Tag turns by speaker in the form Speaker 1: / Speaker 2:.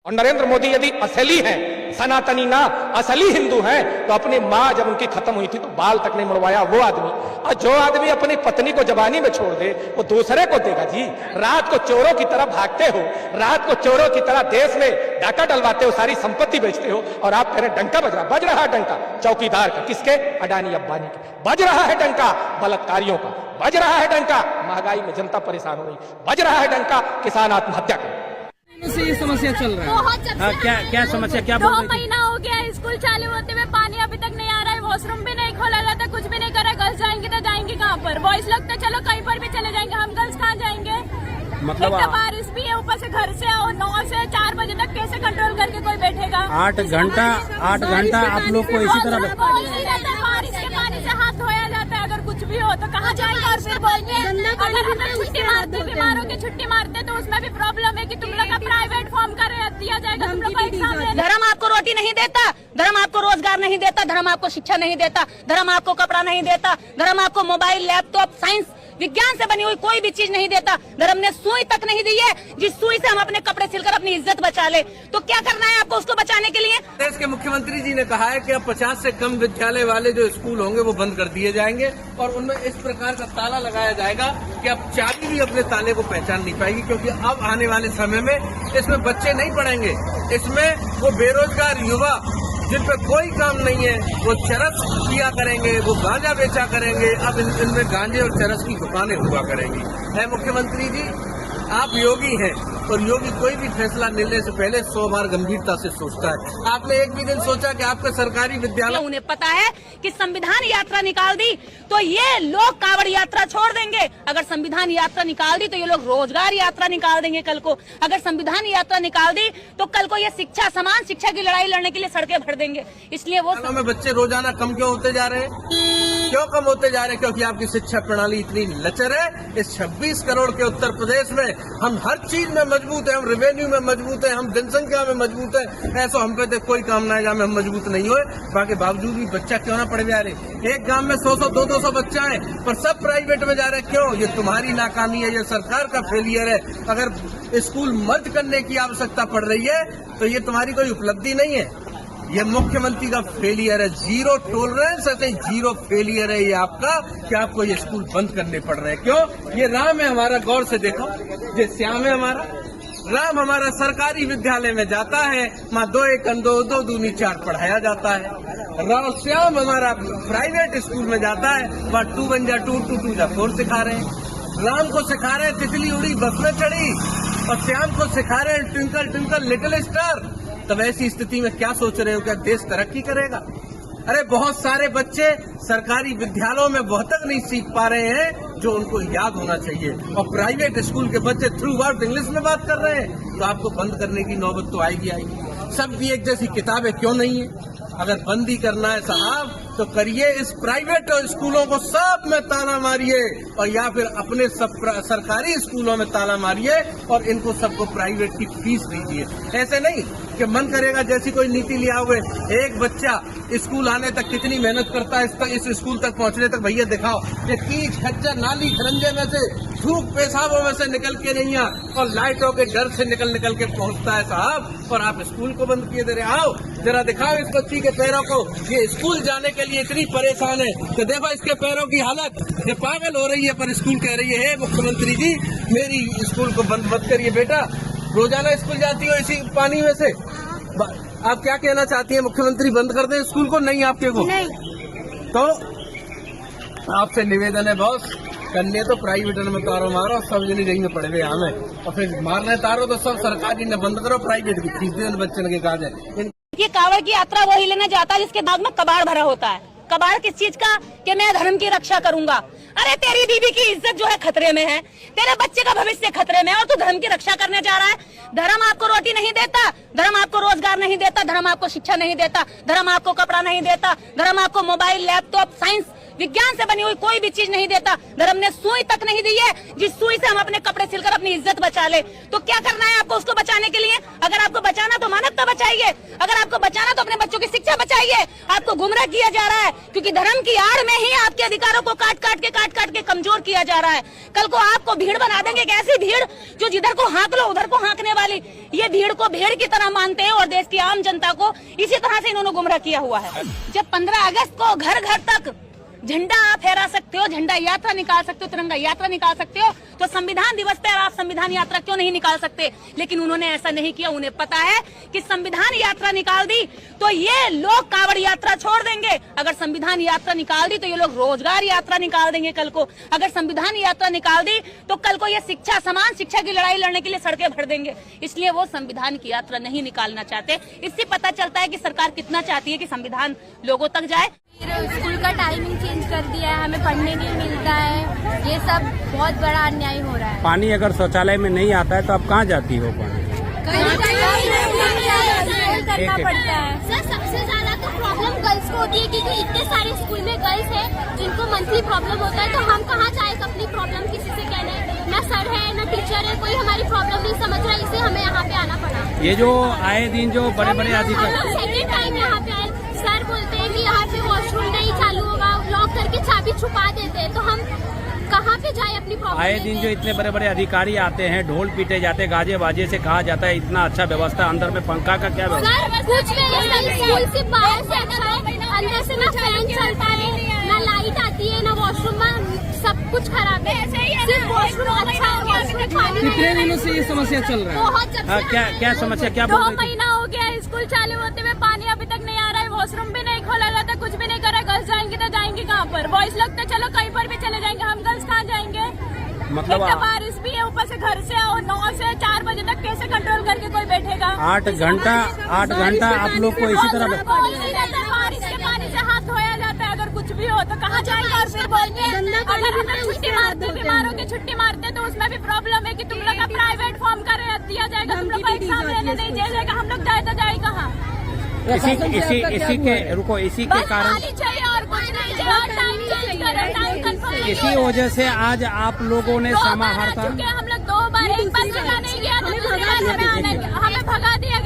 Speaker 1: और नरेंद्र मोदी यदि असली हैं, सनातनी ना असली हिंदू हैं, तो अपनी माँ जब उनकी खत्म हुई थी तो बाल तक नहीं मुड़वाया वो आदमी। और जो आदमी अपनी पत्नी को जवानी में छोड़ दे वो दूसरे को देगा जी। रात को चोरों की तरह भागते हो, रात को चोरों की तरह देश में डाका डलवाते हो, सारी संपत्ति बेचते हो, और आप कह रहे डंका बज रहा है डंका चौकीदार का, किसके? अडानी अंबानी के। बज रहा है डंका बलात्कारियों का, बज रहा है डंका महंगाई में जनता परेशान हो रही, बज रहा है डंका किसान आत्महत्या कर।
Speaker 2: से ये समस्या चल रहा है।
Speaker 3: हाँ, क्या समस्या क्या बोल रही थी?
Speaker 4: 2 महीना हो गया स्कूल चालू होते हुए, पानी अभी तक नहीं आ रहा है, वॉशरूम भी नहीं खोला जाता, कुछ भी नहीं कर रहा। गर्ल्स जाएंगे तो जाएंगे कहाँ पर? बॉयज लोग तो चलो कहीं पर भी चले जाएंगे, हम गर्ल्स कहाँ जाएंगे?
Speaker 3: मतलब
Speaker 4: बारिश भी है, ऊपर से घर से आओ 9 से 4 बजे तक कैसे कंट्रोल करके कोई बैठेगा?
Speaker 3: 8 घंटा आप लोग को इसी तरह
Speaker 4: बारिश के पानी से हाथ धोया जाता है, अगर कुछ भी हो तो कहाँ जाएंगे? और फिर बोलते हैं अगर हमें छुट्टी मारते, बीमारों की छुट्टी मारते तो उसमें भी प्रॉब्लम है कि तुम लोग का प्राइवेट फॉर्म कर दिया जाएगा, तुम लोग को एग्जाम देना।
Speaker 5: धर्म आपको रोटी नहीं देता, धर्म आपको रोजगार नहीं देता, धर्म आपको शिक्षा नहीं देता, धर्म आपको कपड़ा नहीं देता, धर्म आपको मोबाइल, लैपटॉप, साइंस, विज्ञान से बनी हुई कोई भी चीज नहीं देता। धर्म ने सुई तक नहीं दी है जिस सुई से हम अपने कपड़े सिलकर अपनी इज्जत बचा ले। तो क्या करना है आपको उसको बचाने के लिए?
Speaker 2: देश के मुख्यमंत्री जी ने कहा है कि अब 50 से कम विद्यालय वाले जो स्कूल होंगे वो बंद कर दिए जाएंगे और उनमें इस प्रकार का ताला लगाया जाएगा कि अब चाबी भी अपने ताले को पहचान नहीं पाएगी, क्योंकि अब आने वाले समय में इसमें बच्चे नहीं पढ़ेंगे, इसमें वो बेरोजगार युवा जिन पर कोई काम नहीं है वो चरस किया करेंगे, वो गांजा बेचा करेंगे। अब इनमें गांजे और चरस की दुकानें हुआ करेंगी। है मुख्यमंत्री जी, आप योगी हैं और योगी कोई भी फैसला लेने से पहले 100 बार गंभीरता से सोचता है। आपने एक भी दिन सोचा कि आपका सरकारी विद्यालय?
Speaker 5: उन्हें पता है कि संविधान यात्रा निकाल दी तो ये लोग कांवड़ यात्रा छोड़ देंगे, अगर संविधान यात्रा निकाल दी तो ये लोग रोजगार यात्रा निकाल देंगे कल को, अगर संविधान यात्रा निकाल दी तो कल को ये शिक्षा, समान शिक्षा की लड़ाई लड़ने के लिए सड़कें भर देंगे। इसलिए वो
Speaker 2: में बच्चे रोजाना कम क्यों होते जा रहे हैं? क्यों कम होते जा रहे हैं? क्योंकि आपकी शिक्षा प्रणाली इतनी लचर है। इस 26 करोड़ के उत्तर प्रदेश में हम हर चीज में मजबूत है, हम रेवेन्यू में मजबूत है, हम जनसंख्या में मजबूत है, ऐसा हम पे कोई काम ना है जहाँ में हम मजबूत नहीं हुए। बाकी बावजूद भी बच्चा क्यों ना पढ़ जा रहे? एक गांव में 100-100, 200 बच्चा है पर सब प्राइवेट में जा रहे, क्यों? ये तुम्हारी नाकामी है, ये सरकार का फेलियर है। अगर स्कूल मर्ज करने की आवश्यकता पड़ रही है तो ये तुम्हारी कोई उपलब्धि नहीं है, ये मुख्यमंत्री का फेलियर है। जीरो टॉलरेंस है, जीरो फेलियर है ये आपका कि आपको ये स्कूल बंद करने पड़ रहे हैं। क्यों? ये राम है हमारा, गौर से देखो, ये श्याम है हमारा, राम हमारा सरकारी विद्यालय में जाता है, माँ 2 1 2 2 दूनी 4 पढ़ाया जाता है। राम श्याम हमारा प्राइवेट स्कूल में जाता है, वहाँ 2 1 2 2 2 4 सिखा रहे हैं। राम को सिखा रहे हैं तितली उड़ी बस में चढ़ी, और श्याम को सिखा रहे हैं ट्विंकल ट्विंकल लिटिल स्टार। तब ऐसी स्थिति में क्या सोच रहे हो, क्या देश तरक्की करेगा? अरे बहुत सारे बच्चे सरकारी विद्यालयों में वह तक नहीं सीख पा रहे हैं जो उनको याद होना चाहिए, और प्राइवेट स्कूल के बच्चे थ्रू आउट इंग्लिश में बात कर रहे हैं। तो आपको बंद करने की नौबत तो आएगी। सबकी एक जैसी किताबें क्यों नहीं है? अगर बंदी करना है साहब तो करिए, इस प्राइवेट स्कूलों को सब में ताला मारिए, और या फिर अपने सब सरकारी स्कूलों में ताला मारिए और इनको सबको प्राइवेट की फीस दीजिए। ऐसे नहीं कि मन करेगा जैसी कोई नीति लिया हुए। एक बच्चा स्कूल आने तक कितनी मेहनत करता है इस स्कूल तक पहुंचने तक, भैया दिखाओ। ये कीच खच्चर नाली खरंजे में से, धूप पेशाबों में से निकल के नहीं आ, और लाइटों के डर से निकल के पहुंचता है साहब, और आप स्कूल को बंद किए दे रहे। आओ जरा दिखाओ इस बच्ची के पैरों को, ये स्कूल जाने के लिए इतनी परेशान है तो देखो इसके पैरों की हालत, ये पागल हो रही है पर स्कूल कह रही है मुख्यमंत्री जी मेरी स्कूल को बंद मत करिए। बेटा रोजाना स्कूल जाती हो इसी पानी में से, आप क्या कहना चाहती हैं? मुख्यमंत्री बंद कर दे स्कूल को? नहीं आपके को
Speaker 4: नहीं।
Speaker 2: तो आपसे निवेदन है बॉस, कन्या तो प्राइवेट में तारो मारो, सब जनी रही में पड़े हुए हमें, और फिर मारने तारो तो सब सरकारी ने बंद करो, प्राइवेट की फीस दे बच्चे के काज है।
Speaker 5: ये कांवड़ की यात्रा वही लेने जाता है जिसके दाग में कबाड़ भरा होता है। कबाड़ किस चीज का? कि मैं धर्म की रक्षा करूंगा। अरे तेरी बीबी की इज्जत जो है खतरे में है, तेरे बच्चे का भविष्य खतरे में है, और तू धर्म की रक्षा करने जा रहा है। धर्म आपको रोटी नहीं देता, धर्म आपको रोजगार नहीं देता, धर्म आपको शिक्षा नहीं देता, धर्म आपको कपड़ा नहीं देता, धर्म आपको मोबाइल, लैपटॉप, साइंस, विज्ञान से बनी हुई कोई भी चीज नहीं देता। धर्म ने सुई तक नहीं दी है जिस सुई से हम अपने कपड़े सिलकर अपनी इज्जत बचा ले। तो क्या करना है आपको उसको बचाने के लिए? अगर आपको बचाना तो मानवता बचाइए, अगर आपको बचाना तो अपने बच्चों की शिक्षा बचाइए। आपको गुमराह किया जा रहा है क्योंकि धर्म की आड़ में ही आपके अधिकारों को काट काट के कमजोर किया जा रहा है। कल को आपको भीड़ बना देंगे, एक ऐसी भीड़ जो जिधर को हाँक लो उधर को हाँकने वाली। ये भीड़ को भेड़ की तरह मानते हैं और देश की आम जनता को इसी तरह से इन्होंने गुमराह किया हुआ है। जब 15 अगस्त को घर घर तक झंडा आप फहरा सकते हो, झंडा यात्रा निकाल सकते हो, तिरंगा यात्रा निकाल सकते हो, तो संविधान दिवस पर आप संविधान यात्रा क्यों नहीं निकाल सकते? लेकिन उन्होंने ऐसा नहीं किया। उन्हें पता है कि संविधान यात्रा निकाल दी तो ये लोग कांवड़ यात्रा छोड़ देंगे, अगर संविधान यात्रा निकाल दी तो ये लोग रोजगार यात्रा निकाल देंगे कल को, अगर संविधान यात्रा निकाल दी तो कल को ये शिक्षा, समान शिक्षा की लड़ाई लड़ने के लिए सड़कें भर देंगे। इसलिए वो संविधान की यात्रा नहीं निकालना चाहते। इससे पता चलता है कि सरकार कितना चाहती है कि संविधान लोगों तक जाए।
Speaker 4: स्कूल का टाइमिंग चेंज कर दिया है, हमें पढ़ने नहीं मिलता है, ये सब बहुत बड़ा अन्याय हो रहा है।
Speaker 3: पानी अगर शौचालय में नहीं आता है तो आप कहाँ जाती हो? पानी
Speaker 4: करना पड़ता है।
Speaker 6: सर सबसे ज्यादा तो प्रॉब्लम गर्ल्स को होती है क्योंकि इतने सारे स्कूल में गर्ल्स हैं जिनको मंथली प्रॉब्लम होता है, तो हम कहाँ जाए अपनी प्रॉब्लम किसी से कहने? ना सर है ना टीचर है, कोई हमारी प्रॉब्लम नहीं समझ रहा, इसलिए हमें यहाँ पे आना पड़ा।
Speaker 3: ये जो आए दिन जो बड़े बड़े अधिकारी,
Speaker 6: हम सेकेंड टाइम यहाँ पे आए, सर बोलते हैं कि यहाँ पे वॉशरूम नहीं चालू होगा, लॉक करके चाबी छुपा देते हैं, तो हम कहाँ पे जाए अपनी प्रॉब्लम?
Speaker 3: आए दिन जो इतने बड़े बड़े अधिकारी आते हैं, ढोल पीटे जाते, गाजे बाजे से कहा जाता है इतना अच्छा व्यवस्था, अंदर में पंखा का क्या व्यवस्था?
Speaker 6: सर कुछ नहीं, स्कूल से बाहर से अच्छा है, अंदर से ना फैन चलता है, ना लाइट आती है, ना वॉशरूम में, सब कुछ खराब है। सिर्फ वॉशरूम अच्छा है, वॉशरूम पानी
Speaker 2: कितने दिनों से ये समस्या चल रहा है?
Speaker 6: बहुत जब से
Speaker 3: क्या समस्या, क्या बोल
Speaker 4: 2
Speaker 3: रही थी?
Speaker 4: महीना हो गया है स्कूल चालू होते हुए, पानी अभी तक नहीं आ रहा है, वॉशरूम भी नहीं खोला जाता, कुछ भी नहीं कर रहा है। गर्ल्स जाएंगे तो जाएंगे कहाँ पर? बॉयज लोग तो चलो कहीं पर भी चले जाएंगे, हम गर्ल्स कहाँ जाएंगे?
Speaker 3: मतलब
Speaker 4: एक तो बारिश भी है, ऊपर से घर से आओ 9 से 4 बजे तक कैसे कंट्रोल करके कोई बैठेगा?
Speaker 3: 8 घंटा आप लोग को इसी तरह
Speaker 4: बारिश के पानी से हाथ धोया जाता है, अगर कुछ भी हो तो कहाँ जाएंगे? और फिर बोलते हैं अगर हम छुट्टी मारते, बीमारों की छुट्टी मारते तो उसमें भी प्रॉब्लम है कि तुम लोग का प्राइवेट फॉर्म कर दिया जाएगा, तुम लोग को एग्जाम देने नहीं दिया जाएगा, हम लोग जाए तो जाए कहाँ?
Speaker 3: इसी के कारण
Speaker 4: चाहिए और कुछ नहीं चाहिए, और टाइम चेंज करो, टाइम कंफर्म।
Speaker 3: इसी वजह से आज आप लोगों ने समाहर्ता,
Speaker 4: हम लोग 2 बार, एक बार जगह नहीं गया तो दूसरी बार हमें भगा दिया